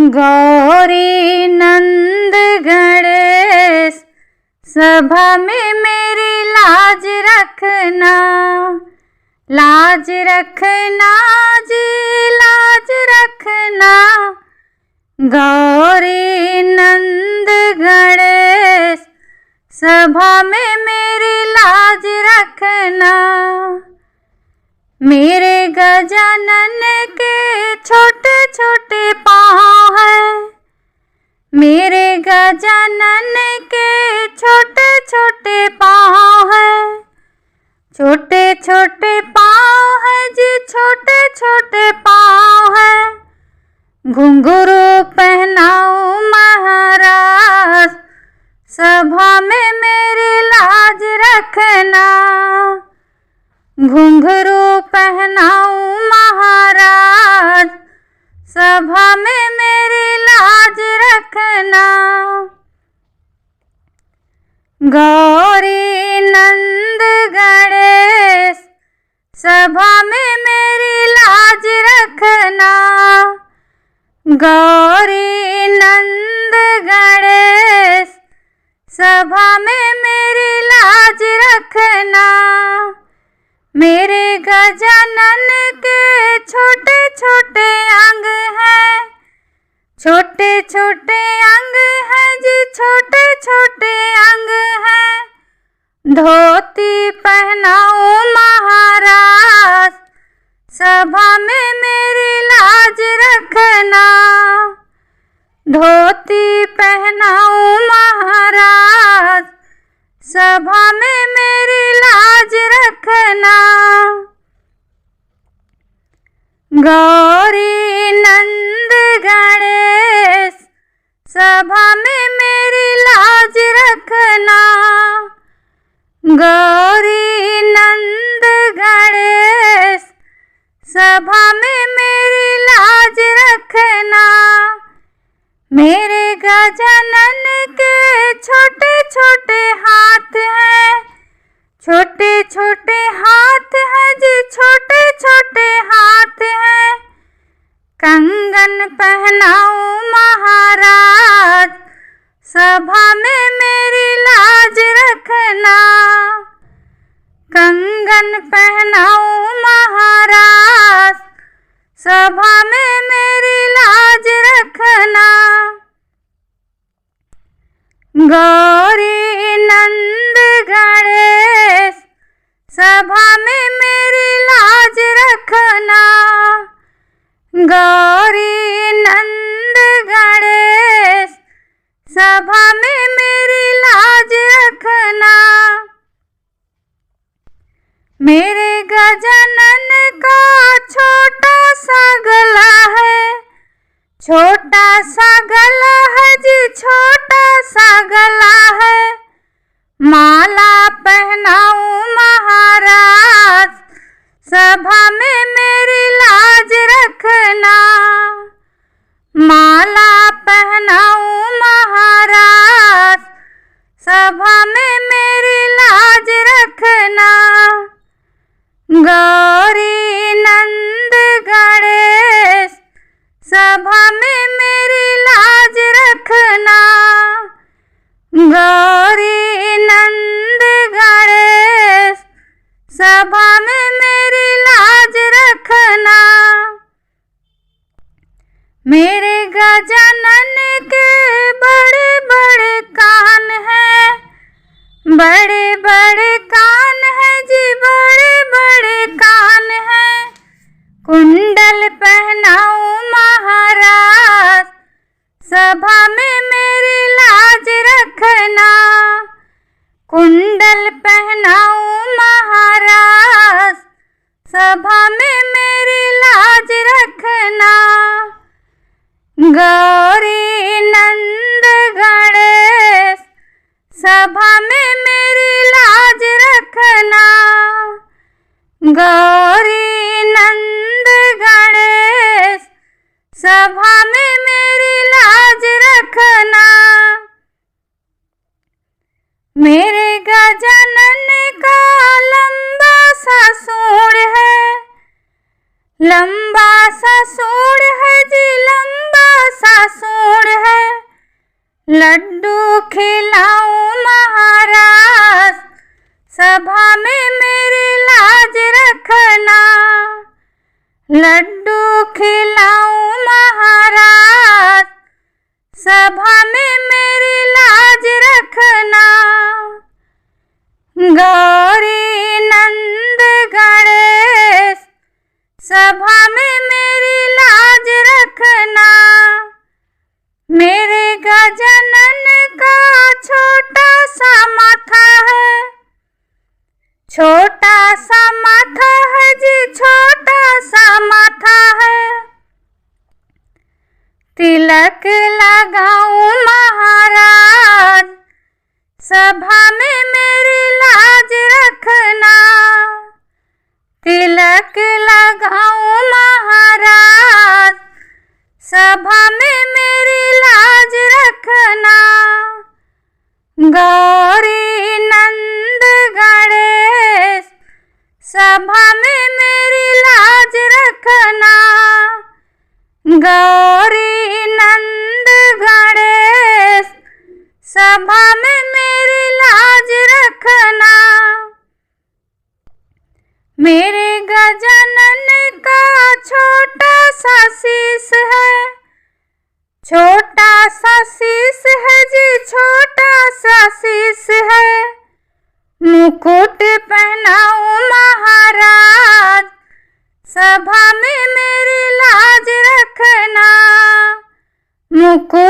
गौरी नंद गणेश सभा में मेरी लाज रखना, लाज रखना जी लाज रखना। गौरी नंद गणेश सभा में मेरी लाज रखना। मेरे गजानन के छोटे छोटे पाँव हैं, मेरे गजानन के छोटे छोटे पाँव हैं, छोटे छोटे पाँव हैं जी छोटे छोटे पाँव हैं। घुंघरू पहनाऊं महाराज सभा में मेरी लाज रखना। घुंघरू पहनाऊं महाराज सभा में मेरी लाज रखना। गौरी नंद गणेश सभा में मेरी लाज रखना। गौरी नंद गणेश सभा में मेरी लाज रखना। मेरे गजानन के छोटे छोटे अंग हैं, छोटे छोटे अंग हैं जी छोटे छोटे अंग हैं। धोती पहनाऊं महाराज सभा में मेरी लाज रखना। धोती पहनाऊं महाराज सभा में मेरी लाज रखना। गौरी नंद गणेश सभा में मेरी लाज रखना। गौरी नंद गणेश सभा में मेरी लाज रखना। मेरे गजानन के छोटे छोटे हाथ हैं, छोटे छोटे हाथ हैं जी छोटे छोटे हाथ हैं। कंगन पहनाऊं महाराज सभा में मेरी लाज रखना। कंगन पहनाऊं महाराज सभा में मेरी लाज रखना। गौरी नंद गणेश सभा में मेरी लाज रखना। गौरी नंद गणेश सभा में मेरी लाज रखना। मेरे गजानन का छोटा सा गला है, छोटा सा गला है जी छोटा सा गला है। माला पहनाऊं महाराज सभा में मेरी लाज रखना। माला पहनाऊं महाराज सभा में मेरी लाज रखना। गौरी नंद गणेश सभा में मेरी लाज रखना। गौरी नंद गणेश सभा में मेरी लाज रखना। मेरे गजानन के बड़े बड़े कान हैं, बड़े बड़े कान हैं जी बड़े बड़े कान हैं। कुंडल पहनाऊं महाराज सभा में मेरी लाज रखना। कुंडल पहनाऊं महाराज सभा में मेरी लाज रखना। गौरी नंद गणेश सभा में मेरी लाज रखना। गौरी नंद गणेश सभा में मेरी लाज रखना। मेरे गजानन का लंबा सा सूंड है, लंबा सा सूंड है जी लंबा सा सूंड तिलक लगाऊं महाराज, सभा में मेरी लाज रखना। तिलक लगाऊं महाराज, सभा में मेरी लाज रखना। गौरी नंद गणेश, सभा में मेरी लाज रखना। गौरी नंद गणेश, सभा में मेरी लाज रखना। मेरे गजानन का छोटा सा शीश है, छोटा सा शीश है जी, छोटा सा शीश है। मुकुट पहनाऊं महाराज, सभा में मेरी लाज रखना। मुकुट